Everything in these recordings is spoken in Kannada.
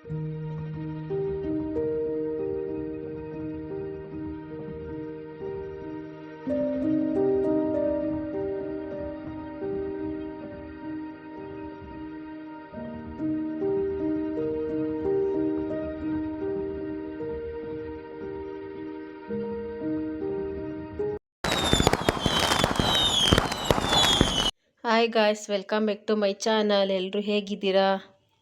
Hi guys, welcome back to my channel. ಎಲ್ಲರೂ ಹೇಗಿದ್ದೀರಾ?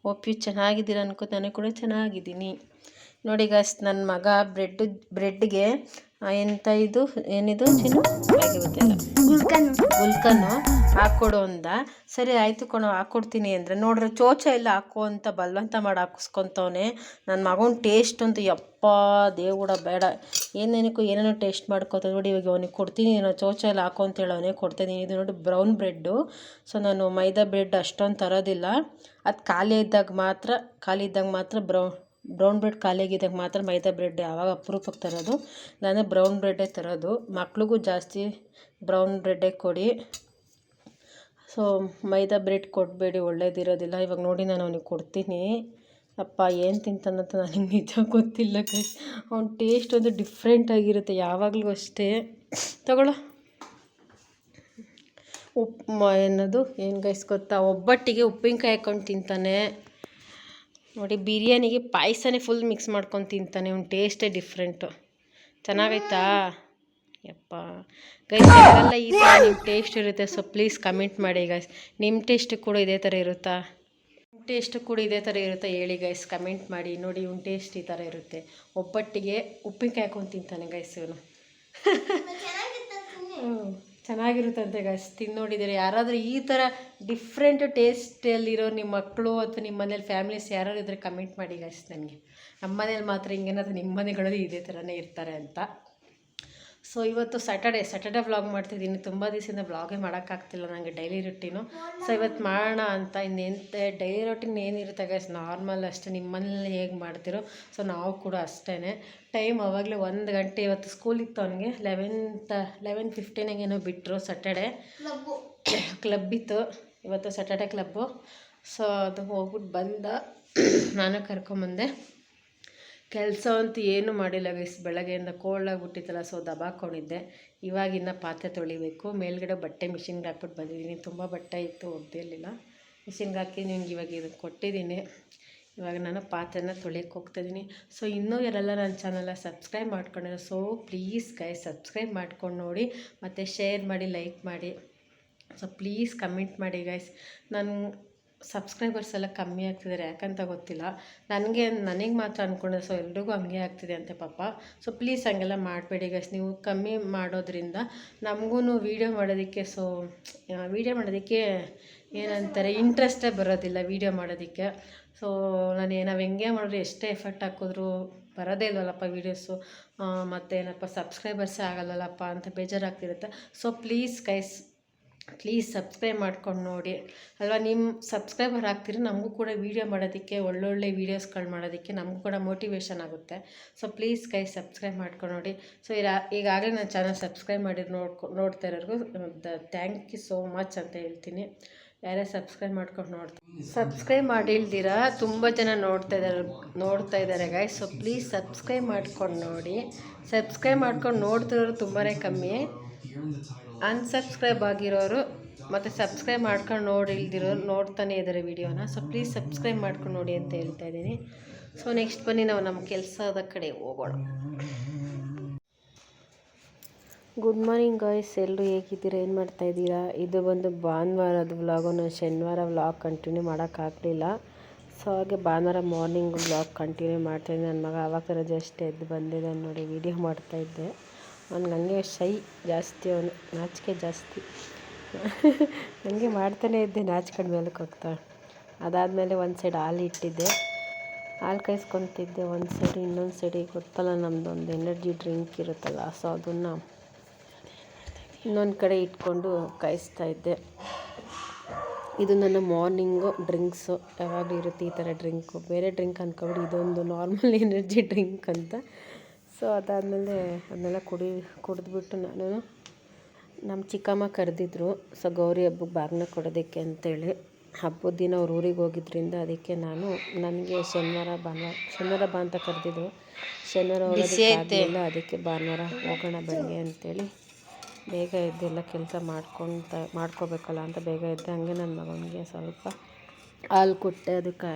ಹೋಪ್ ಯು ಚೆನ್ನಾಗಿದ್ದೀರಾ ಅನ್ಕೋ. ನಾನು ಕೂಡ ಚೆನ್ನಾಗಿದ್ದೀನಿ. ನೋಡಿ ಗಾಯ್ಸ್, ನನ್ನ ಮಗ ಬ್ರೆಡ್ಗೆ ಎಂತ ಏನಿದು ಚಿನ್ನು ಹಾಗೆ ಗೊತ್ತಿಲ್ಲ, ಗುಲ್ಕನ್ನು ಹಾಕ್ಕೊಡು ಅಂದ. ಸರಿ ಆಯಿತು ಕಣೋ ಹಾಕ್ಕೊಡ್ತೀನಿ ಅಂದರೆ ನೋಡ್ರೆ ಚೋಚ ಎಲ್ಲ ಹಾಕೋ ಅಂತ ಬಲವಂತ ಮಾಡಿ ಹಾಕಿಸ್ಕೊತವನೆ. ನನ್ನ ಮಗನ ಟೇಸ್ಟ್ ಅಂತೂ ಯಪ್ಪ ದೇವ್ಡ ಬೇಡ, ಏನೇನೋ ಟೇಸ್ಟ್ ಮಾಡ್ಕೊತ. ನೋಡಿ ಇವಾಗ ಅವನಿಗೆ ಕೊಡ್ತೀನಿ, ನಾನು ಚೋಚ ಎಲ್ಲ ಹಾಕೋ ಅಂತ ಹೇಳೋನೆ ಕೊಡ್ತಾಯಿದ್ದೀನಿ. ಇದು ನೋಡಿ ಬ್ರೌನ್ ಬ್ರೆಡ್ಡು. ಸೊ ನಾನು ಮೈದಾ ಬ್ರೆಡ್ ಅಷ್ಟೊಂದು ತರೋದಿಲ್ಲ, ಅದು ಖಾಲಿ ಇದ್ದಾಗ ಮಾತ್ರ ಬ್ರೌನ್ ಬ್ರೆಡ್ ಖಾಲಿಯಾಗಿದ್ದಾಗ ಮಾತ್ರ ಮೈದಾ ಬ್ರೆಡ್ ಯಾವಾಗ ಅಪರೂಪಕ್ಕೆ ತರೋದು. ನಾನು ಬ್ರೌನ್ ಬ್ರೆಡ್ಡೇ ತರೋದು. ಮಕ್ಳಿಗೂ ಜಾಸ್ತಿ ಬ್ರೌನ್ ಬ್ರೆಡ್ಡೇ ಕೊಡಿ. ಸೊ ಮೈದಾ ಬ್ರೆಡ್ ಕೊಡಬೇಡಿ, ಒಳ್ಳೇದಿರೋದಿಲ್ಲ. ಇವಾಗ ನೋಡಿ ನಾನು ಅವನಿಗೆ ಕೊಡ್ತೀನಿ. ಅಪ್ಪ ಏನು ತಿಂತಾನಂತ ನನಗೆ ನಿಜ ಗೊತ್ತಿಲ್ಲ ಗೈಸ್. ಅವ್ನ ಟೇಸ್ಟ್ ಒಂದು ಡಿಫ್ರೆಂಟಾಗಿರುತ್ತೆ ಯಾವಾಗಲೂ ಅಷ್ಟೇ. ತಗೊಳ್ಳೋ. ಏನು ಗೈಸ್ ಗೊತ್ತಾ, ಒಬ್ಬಟ್ಟಿಗೆ ಉಪ್ಪಿನಕಾಯಿ ಹಾಕ್ಕೊಂಡು ತಿಂತಾನೆ. ನೋಡಿ ಬಿರಿಯಾನಿಗೆ ಪಾಯಸನೇ ಫುಲ್ ಮಿಕ್ಸ್ ಮಾಡ್ಕೊಂಡು ತಿಂತಾನೆ. ಅವ್ನ ಟೇಸ್ಟೇ ಡಿಫ್ರೆಂಟು. ಚೆನ್ನಾಗೈತಾ ಯಪ್ಪ ಗೈಸ್? ಯಾರೆಲ್ಲ ಈ ಥರ ನಿಮ್ಮ ಟೇಸ್ಟ್ ಇರುತ್ತೆ, ಸೊ ಪ್ಲೀಸ್ ಕಮೆಂಟ್ ಮಾಡಿ ಗೈಸ್. ನಿಮ್ಮ ಟೇಸ್ಟ್ ಕೂಡ ಇದೇ ಥರ ಇರುತ್ತಾ? ಹೇಳಿ ಗೈಸ್, ಕಮೆಂಟ್ ಮಾಡಿ. ನೋಡಿ ಇವ್ನ ಟೇಸ್ಟ್ ಈ ಥರ ಇರುತ್ತೆ. ಒಬ್ಬಟ್ಟಿಗೆ ಉಪ್ಪಿನಕಾಯಿ ಹಾಕೊಂಡು ತಿಂತಾನೆ ಗೈಸ್ ಇವನು. ಚೆನ್ನಾಗಿರುತ್ತಂತೆ ಗೈಸ್, ತಿನ್ನೋಡಿದ್ದೀರಿ. ಯಾರಾದರೂ ಈ ಥರ ಡಿಫ್ರೆಂಟ್ ಟೇಸ್ಟಲ್ಲಿರೋ ನಿಮ್ಮ ಮಕ್ಕಳು ಅಥವಾ ನಿಮ್ಮ ಮನೇಲಿ ಫ್ಯಾಮಿಲೀಸ್ ಯಾರು ಇದ್ದರೆ ಕಮೆಂಟ್ ಮಾಡಿ ಗೈಸ್ ನನಗೆ. ನಮ್ಮ ಮನೇಲಿ ಮಾತ್ರ ಹಿಂಗೇನಾದ್ರು ನಿಮ್ಮ ಮನೆಗಳಲ್ಲಿ ಇದೇ ಥರನೇ ಇರ್ತಾರೆ ಅಂತ. ಸೊ ಇವತ್ತು ಸ್ಯಾಟರ್ಡೆ ವ್ಲಾಗ್ ಮಾಡ್ತಿದ್ದೀನಿ. ತುಂಬ ದಿವಸದಿಂದ ವ್ಲಾಗೇ ಮಾಡೋಕ್ಕಾಗ್ತಿಲ್ಲ ನನಗೆ, ಡೈಲಿ ರುಟೀನು. ಸೊ ಇವತ್ತು ಮಾಡೋಣ ಅಂತ. ಇನ್ನೆಂತ ಡೈಲಿ ರುಟೀನ್ ಏನಿರುತ್ತೆ ಗೈಸ್, ನಾರ್ಮಲ್ ಅಷ್ಟೇ. ನಿಮ್ಮ ಮನೇಲಿ ಹೇಗೆ ಮಾಡ್ತಿರೋ ಸೊ ನಾವು ಕೂಡ ಅಷ್ಟೇ. ಟೈಮ್ ಆವಾಗಲೇ 1 ಗಂಟೆ. ಇವತ್ತು ಸ್ಕೂಲ್ ಇತ್ತು ಅವನಿಗೆ. 11:15 ಏನೋ ಬಿಟ್ಟರು. ಸ್ಯಾಟರ್ಡೆ ಕ್ಲಬ್ ಇತ್ತು ಇವತ್ತು, ಸ್ಯಾಟರ್ಡೆ ಕ್ಲಬ್ಬು. ಸೊ ಅದು ಹೋಗ್ಬಿಟ್ಟು ಬಂದ, ನಾನು ಕರ್ಕೊಂಬಂದೆ. ಕೆಲಸ ಅಂತೂ ಏನೂ ಮಾಡಿಲ್ಲ ಗೈಸ್, ಬೆಳಗ್ಗೆಯಿಂದ ಕೋಲ್ಡಾಗಿಬಿಟ್ಟಿತ್ತಲ್ಲ, ಸೊ ದಬಾಕೊಂಡಿದ್ದೆ. ಇವಾಗಿನ್ನು ಪಾತ್ರೆ ತೊಳಿಬೇಕು. ಮೇಲ್ಗಡೆ ಬಟ್ಟೆ ಮಿಷಿನ್ಗೆ ಹಾಕ್ಬಿಟ್ಟು ಬಂದಿದ್ದೀನಿ. ತುಂಬ ಬಟ್ಟೆ ಇತ್ತು, ಒಗ್ದಿರಲಿಲ್ಲ. ಮಿಷಿನ್ಗೆ ಹಾಕಿ ನಿಮ್ಗೆ ಇವಾಗ ಇದನ್ನು ಕೊಟ್ಟಿದ್ದೀನಿ. ಇವಾಗ ನಾನು ಪಾತ್ರೆನ ತೊಳೆಯೋಕ್ಕೆ ಹೋಗ್ತಾಯಿದ್ದೀನಿ. ಸೊ ಇನ್ನೂ ಯಾರೆಲ್ಲ ನನ್ನ ಚಾನಲ್ನ ಸಬ್ಸ್ಕ್ರೈಬ್ ಮಾಡ್ಕೊಂಡಿರೋ, ಸೊ ಪ್ಲೀಸ್ ಗೈಸ್ ಸಬ್ಸ್ಕ್ರೈಬ್ ಮಾಡ್ಕೊಂಡು ನೋಡಿ, ಮತ್ತು ಶೇರ್ ಮಾಡಿ, ಲೈಕ್ ಮಾಡಿ. ಸೊ ಪ್ಲೀಸ್ ಕಮೆಂಟ್ ಮಾಡಿ ಗೈಸ್. ನಾನು ಸಬ್ಸ್ಕ್ರೈಬರ್ಸ್ ಎಲ್ಲ ಕಮ್ಮಿ ಆಗ್ತಿದ್ದಾರೆ, ಯಾಕಂತ ಗೊತ್ತಿಲ್ಲ. ನನಗೆ ಮಾತ್ರ ಅಂದ್ಕೊಂಡೆ, ಸೊ ಎಲ್ರಿಗೂ ಹಂಗೆ ಆಗ್ತಿದೆ ಅಂತೆ ಪಾಪ. ಸೊ ಪ್ಲೀಸ್ ಹಂಗೆಲ್ಲ ಮಾಡಬೇಡಿ ಗೈಸ್. ನೀವು ಕಮ್ಮಿ ಮಾಡೋದ್ರಿಂದ ನಮಗೂ ವೀಡಿಯೋ ಮಾಡೋದಕ್ಕೆ ಏನಂತಾರೆ, ಇಂಟ್ರೆಸ್ಟೇ ಬರೋದಿಲ್ಲ ವೀಡಿಯೋ ಮಾಡೋದಕ್ಕೆ. ಸೊ ನಾವು ಹೆಂಗೆ ಮಾಡಿದ್ರು, ಎಷ್ಟೇ ಎಫರ್ಟ್ ಹಾಕಿದ್ರು ಬರೋದೇ ಇಲ್ವಲ್ಲಪ್ಪ ವೀಡಿಯೋಸು. ಮತ್ತು ಏನಪ್ಪ ಸಬ್ಸ್ಕ್ರೈಬರ್ಸೇ ಆಗಲ್ಲಲ್ಲಪ್ಪ ಅಂತ ಬೇಜಾರಾಗ್ತಿರುತ್ತೆ. So please guys, please subscribe ಮಾಡ್ಕೊಂಡು ನೋಡಿ ಅಲ್ವಾ. ನಿಮ್ಮ ಸಬ್ಸ್ಕ್ರೈಬರ್ ಆಗ್ತಿರೋ ನಮಗೂ ಕೂಡ ವೀಡಿಯೋ ಮಾಡೋದಕ್ಕೆ, ಒಳ್ಳೊಳ್ಳೆ ವೀಡಿಯೋಸ್ಗಳು ಮಾಡೋದಕ್ಕೆ ನಮಗೂ ಕೂಡ ಮೋಟಿವೇಶನ್ ಆಗುತ್ತೆ. ಸೊ ಪ್ಲೀಸ್ ಗೈಸ್ ಸಬ್ಸ್ಕ್ರೈಬ್ ಮಾಡ್ಕೊಂಡು ನೋಡಿ. ಸೊ ಈಗಾಗಲೇ ನನ್ನ ಚಾನಲ್ ಸಬ್ಸ್ಕ್ರೈಬ್ ಮಾಡಿ ನೋಡ್ತಾ ಇರೋರಿಗೂ ಥ್ಯಾಂಕ್ ಯು ಸೋ ಮಚ್ ಅಂತ ಹೇಳ್ತೀನಿ. ಯಾರೇ ಸಬ್ಸ್ಕ್ರೈಬ್ ಮಾಡ್ಕೊಂಡು ಸಬ್ಸ್ಕ್ರೈಬ್ ಮಾಡಿಲ್ದಿರಾ ತುಂಬ ಜನ ನೋಡ್ತಾ ಇದ್ದಾರೆ ಗೈಸ್. ಸೊ ಪ್ಲೀಸ್ ಸಬ್ಸ್ಕ್ರೈಬ್ ಮಾಡ್ಕೊಂಡು ನೋಡಿ. ಸಬ್ಸ್ಕ್ರೈಬ್ ಮಾಡ್ಕೊಂಡು ನೋಡ್ತಿರೋರು ತುಂಬಾ ಕಮ್ಮಿ. ಅನ್ಸಬ್ಸ್ಕ್ರೈಬ್ ಆಗಿರೋರು ಮತ್ತು ಸಬ್ಸ್ಕ್ರೈಬ್ ಮಾಡ್ಕೊಂಡು ನೋಡ್ತಾನೆ ಇದ್ದಾರೆ ವೀಡಿಯೋನ. ಸೊ ಪ್ಲೀಸ್ ಸಬ್ಸ್ಕ್ರೈಬ್ ಮಾಡ್ಕೊಂಡು ನೋಡಿ ಅಂತ ಹೇಳ್ತಾ ಇದ್ದೀನಿ. ಸೊ ನೆಕ್ಸ್ಟ್ ಬನ್ನಿ ನಾವು ನಮ್ಮ ಕೆಲಸದ ಕಡೆ ಹೋಗೋಣ. ಗುಡ್ ಮಾರ್ನಿಂಗ್ ಗಾಯ್ಸ್, ಎಲ್ಲರೂ ಹೇಗಿದ್ದೀರಾ, ಏನು ಮಾಡ್ತಾಯಿದ್ದೀರಾ? ಇದು ಬಂದು ಭಾನುವಾರದ ವ್ಲಾಗು. ನಾನು ಶನಿವಾರ ವ್ಲಾಗ್ ಕಂಟಿನ್ಯೂ ಮಾಡೋಕ್ಕಾಗಲಿಲ್ಲ. ಸೊ ಹಾಗೆ ಭಾನುವಾರ ಮಾರ್ನಿಂಗ್ ವ್ಲಾಗ್ ಕಂಟಿನ್ಯೂ ಮಾಡ್ತಾಯಿದ್ದೆ. ನನ್ನ ಮಗ ಆವಾಗ ಥರ ಜಸ್ಟ್ ಎದ್ದು ಬಂದಿದ್ದಾನೆ ನೋಡಿ, ವೀಡಿಯೋ ಮಾಡ್ತಾಯಿದ್ದೆ. ಅವ್ನಿಗೆ ಹಂಗೆ ಶೈ ಜಾಸ್ತಿ, ಅವನು ನಾಚಿಕೆ ಜಾಸ್ತಿ. ಹಂಗೆ ಮಾಡ್ತಾನೇ ಇದ್ದೆ, ನಾಚ್ಕೊಂಡು ಮೇಲಕ್ಕೆ ಹೋಗ್ತಾ. ಅದಾದಮೇಲೆ ಒಂದು ಸೈಡ್ ಹಾಲು ಇಟ್ಟಿದ್ದೆ, ಹಾಲು ಕಾಯಿಸ್ಕೊತಿದ್ದೆ. ಒಂದು ಸೈಡ್ ಇನ್ನೊಂದು ಸೈಡಿಗೆ ಗೊತ್ತಲ್ಲ ನಮ್ಮದೊಂದು ಎನರ್ಜಿ ಡ್ರಿಂಕ್ ಇರುತ್ತಲ್ಲ, ಸೊ ಅದನ್ನು ಇನ್ನೊಂದು ಕಡೆ ಇಟ್ಕೊಂಡು ಕಾಯಿಸ್ತಾ ಇದ್ದೆ. ಇದು ನನ್ನ ಮಾರ್ನಿಂಗು ಡ್ರಿಂಕ್ಸು. ಯಾವಾಗಲೂ ಇರುತ್ತೆ ಈ ಥರ ಡ್ರಿಂಕು. ಬೇರೆ ಡ್ರಿಂಕ್ ಅಂದ್ಕೊಬಿಡಿ, ಇದೊಂದು ನಾರ್ಮಲ್ ಎನರ್ಜಿ ಡ್ರಿಂಕ್ ಅಂತ. ಸೊ ಅದಾದಮೇಲೆ ಅದನ್ನೆಲ್ಲ ಕುಡಿದ್ಬಿಟ್ಟು ನಮ್ಮ ಚಿಕ್ಕಮ್ಮ ಕರೆದಿದ್ರು. ಸೊ ಗೌರಿ ಹಬ್ಬಕ್ಕೆ ಬಾಗಿನ ಕೊಡೋದಕ್ಕೆ ಅಂತೇಳಿ. ಹಬ್ಬದ ದಿನ ಅವ್ರು ಊರಿಗೆ ಹೋಗಿದ್ದರಿಂದ ಅದಕ್ಕೆ ನನಗೆ ಶನಿವಾರ ಬಾ ಅಂತ ಕರೆದಿದ್ರು. ಶನಿವಾರ ಹೋಗೋದಕ್ಕಾಗಲಿಲ್ಲ, ಅದಕ್ಕೆ ಭಾನುವಾರ ಹೋಗೋಣ ಬೆಳಗ್ಗೆ ಅಂತೇಳಿ ಬೇಗ ಎದ್ದೆಲ್ಲ ಕೆಲಸ ಮಾಡ್ಕೋಬೇಕಲ್ಲ ಅಂತ ಬೇಗ ಎದ್ದೆ. ಹಂಗೆ ನನ್ನ ಮಗನಿಗೆ ಸ್ವಲ್ಪ ಹಾಲು ಕೊಟ್ಟೆ, ಅದಕ್ಕೆ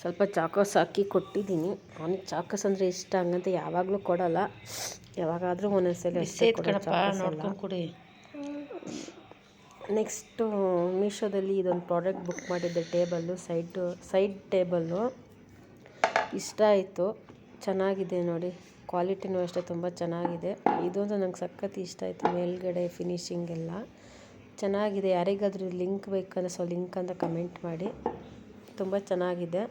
ಸ್ವಲ್ಪ ಚಾಕೋಸ್ ಹಾಕಿ ಕೊಟ್ಟಿದ್ದೀನಿ. ಅವನಿಗೆ ಚಾಕೋಸ್ ಅಂದರೆ ಇಷ್ಟ, ಹಂಗಂತ ಯಾವಾಗಲೂ ಕೊಡೋಲ್ಲ, ಯಾವಾಗಾದರೂ ಒಂದೊಂದ್ಸಲ ಅಷ್ಟೇ ಕೊಡಿ. ನೆಕ್ಸ್ಟು ಮೀಶೋದಲ್ಲಿ ಇದೊಂದು ಪ್ರಾಡಕ್ಟ್ ಬುಕ್ ಮಾಡಿದ್ದೆ, ಸೈಡ್ ಟೇಬಲ್ಲು. ಇಷ್ಟ ಆಯಿತು, ಚೆನ್ನಾಗಿದೆ ನೋಡಿ, ಕ್ವಾಲಿಟಿನೂ ಅಷ್ಟೇ ತುಂಬ ಚೆನ್ನಾಗಿದೆ. ಇದೊಂದು ನಂಗೆ ಸಖತ್ ಇಷ್ಟ ಆಯಿತು, ಮೇಲ್ಗಡೆ ಫಿನಿಶಿಂಗ್ ಎಲ್ಲ ಚೆನ್ನಾಗಿದೆ. ಯಾರಿಗಾದ್ರೂ ಲಿಂಕ್ ಬೇಕಂದರೆ ಲಿಂಕ್ ಅಂತ ಕಮೆಂಟ್ ಮಾಡಿ. ತುಂಬ ಚೆನ್ನಾಗಿದೆ.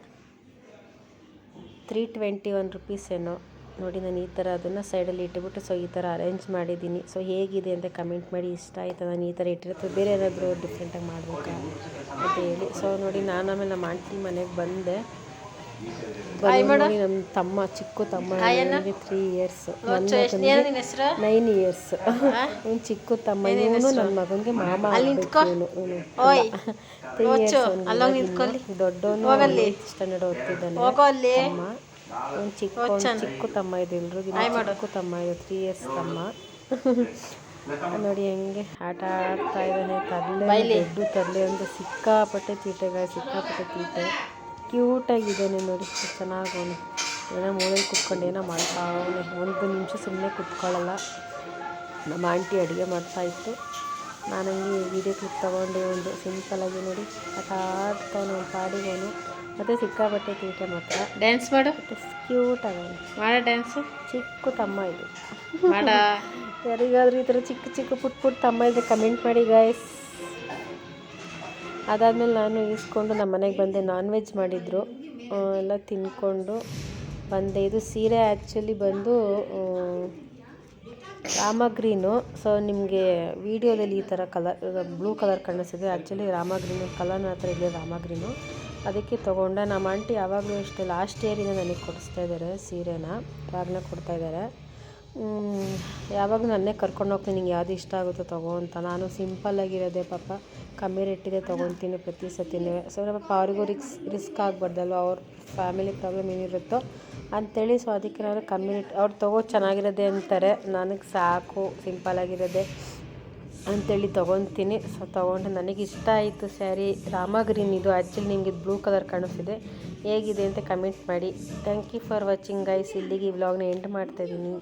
321 ರುಪೀಸ್ ಏನೋ ನೋಡಿ. ನಾನು ಈ ಥರ ಅದನ್ನು ಸೈಡಲ್ಲಿ ಇಟ್ಬಿಟ್ಟು ಈ ಥರ ಅರೇಂಜ್ ಮಾಡಿದ್ದೀನಿ. ಹೇಗಿದೆ ಅಂತ ಕಮೆಂಟ್ ಮಾಡಿ. ಇಷ್ಟ ಆಯಿತು ನಾನು ಈ ಥರ ಇಟ್ಟಿರುತ್ತೆ, ಬೇರೆ ಏನಾದರೂ ಡಿಫ್ರೆಂಟಾಗಿ ಮಾಡಬೇಕಾ ಅಂತ ಹೇಳಿ. ನೋಡಿ ನಾನು ಆಮೇಲೆ ನಮ್ಮ ಆಂಟಿ ಮನೆಗೆ ಬಂದೆ. ನೋಡಿ ನಮ್ಮ ತಮ್ಮ, ಚಿಕ್ಕ ತಮ್ಮ, 3 ಇಯರ್ಸ್, 9 ಇಯರ್ಸ್. ಇವ್ನು ಚಿಕ್ಕ ತಮ್ಮ, ಇವನು ನನ್ನ ಮಗನಿಗೆ ಮಾಮ ಆಗಬೇಕು. 3 ಇಯರ್ಸ್. ದೊಡ್ಡವನು 8th ಸ್ಟ್ಯಾಂಡರ್ಡ್ ಓದ್ತಿದ್ದಾನೆ ತಮ್ಮ. ಒಂದು ಚಿಕ್ಕ ತಮ್ಮ ಇದೆ, ಎಲ್ರಿಗೂ ಚಿಕ್ಕ ತಮ್ಮ ಇದೆ, 3 ಇಯರ್ಸ್ ತಮ್ಮ. ನೋಡಿ ಹೆಂಗೆ ಆಟ ಆಡ್ತಾ ಇದ್ದಾನೆ. ತರಲೆ ಒಂದು ಸಿಕ್ಕಾಪಟ್ಟೆ ತೀಟೆ. ಕ್ಯೂಟಾಗಿದ್ದಾನೆ ನೋಡಿ, ಚೆನ್ನಾಗವನು. ಏನೋ ಮೂಳೆಯಲ್ಲಿ ಕುತ್ಕೊಂಡು ಏನೋ ಮಾಡ್ತಾ ಅವನು. 1 ನಿಮಿಷ ಸುಮ್ಮನೆ ಕುತ್ಕೊಳ್ಳಲ್ಲ. ನಮ್ಮ ಆಂಟಿ ಅಡುಗೆ ಮಾಡ್ತಾಯಿತ್ತು, ನಾನು ಹಂಗೆ ವೀಡಿಯೋ ಕ್ಲಿಪ್ ತೊಗೊಂಡು ಒಂದು ಸಿಂಪಲಾಗಿ ನೋಡಿ ಆಟ ಆಡ್ತಾವನು, ಒಂದು ಪಾಡಿಗೋನು. ಮತ್ತು ಸಿಕ್ಕಾಪಟ್ಟೆ ತೀಟೆ ಮಾತ್ರ. ಡ್ಯಾನ್ಸ್ ಮಾಡು, ಕ್ಯೂಟ್ ಆಗೋನು. ಮಾಡೋ ಡ್ಯಾನ್ಸು. ಚಿಕ್ಕ ತಮ್ಮ ಇದು ಮಾಡ. ಯಾರಿಗಾದ್ರೂ ಈ ಥರ ಚಿಕ್ಕ ಪುಟ್ಟ ತಮ್ಮ ಇದ್ದರೆ ಕಮೆಂಟ್ ಮಾಡಿ ಗಾಯ್ಸ್. ಅದಾದಮೇಲೆ ನಾನು ಈಸ್ಕೊಂಡು ನಮ್ಮ ಮನೆಗೆ ಬಂದೆ. ನಾನ್ ವೆಜ್ ಮಾಡಿದ್ರು, ಎಲ್ಲ ತಿಂದ್ಕೊಂಡು ಬಂದೆ. ಇದು ಸೀರೆ ಆ್ಯಕ್ಚುಲಿ ಬಂದು ರಾಮ ಗ್ರೀನು. ನಿಮಗೆ ವೀಡಿಯೋದಲ್ಲಿ ಈ ಥರ ಬ್ಲೂ ಕಲರ್ ಕಾಣಿಸ್ತಿದೆ, ಆ್ಯಕ್ಚುಲಿ ರಾಮ ಗ್ರೀನು ಕಲರ್ನ ಹತ್ರ ಇದೆ, ರಾಮ ಗ್ರೀನು. ಅದಕ್ಕೆ ತೊಗೊಂಡೆ. ನಮ್ಮ ಆಂಟಿ ಯಾವಾಗಲೂ ಅಷ್ಟೇ ಲಾಸ್ಟ್ ಇಯರಿಂದ ನನಗೆ ಕೊಡಿಸ್ತಾ ಇದ್ದಾರೆ ಸೀರೆನ, ಇವಾಗಲೇ ಕೊಡ್ತಾಯಿದ್ದಾರೆ. ಯಾವಾಗ ನನ್ನೇ ಕರ್ಕೊಂಡು ಹೋಗ್ತೀನಿ, ನಿಂಗೆ ಯಾವುದು ಇಷ್ಟ ಆಗುತ್ತೋ ತೊಗೋ ಅಂತ. ನಾನು ಸಿಂಪಲ್ಲಾಗಿರೋದೆ ಪಾಪ, ಕಮ್ಮಿ ರೇಟಿದೆ ತೊಗೊತೀನಿ ಪ್ರತಿ ಸತಿನೇ. ಪಾಪ ಅವ್ರಿಗೂ ರಿಸ್ಕ್ ಆಗಬಾರ್ದಲ್ವ, ಅವ್ರ ಫ್ಯಾಮಿಲಿ ಪ್ರಾಬ್ಲಮ್ ಏನಿರುತ್ತೋ ಅಂಥೇಳಿ. ಅದಕ್ಕೆ ನಾನು ಕಮ್ಮಿ ರೇಟ್, ಅವ್ರು ತೊಗೋದು ಚೆನ್ನಾಗಿರೋದೆ ಅಂತಾರೆ, ನನಗೆ ಸಾಕು ಸಿಂಪಲ್ಲಾಗಿರೋದೆ ಅಂಥೇಳಿ ತೊಗೊತೀನಿ. ತೊಗೊಂಡು ನನಗೆ ಇಷ್ಟ ಆಯಿತು ಸ್ಯಾರಿ. ರಾಮ ಗ್ರೀನ್ ಇದು, ಆ್ಯಕ್ಚುಲಿ ನಿಮಗೆ ಬ್ಲೂ ಕಲರ್ ಕಾಣಿಸ್ತಿದೆ. ಹೇಗಿದೆ ಅಂತ ಕಮೆಂಟ್ ಮಾಡಿ. Thank you for watching guys. ಇಲ್ಲಿಗೆ ಈ ವ್ಲಾಗ್ನ ಎಂಡ್ ಮಾಡ್ತಾಯಿದ್ದೀನಿ.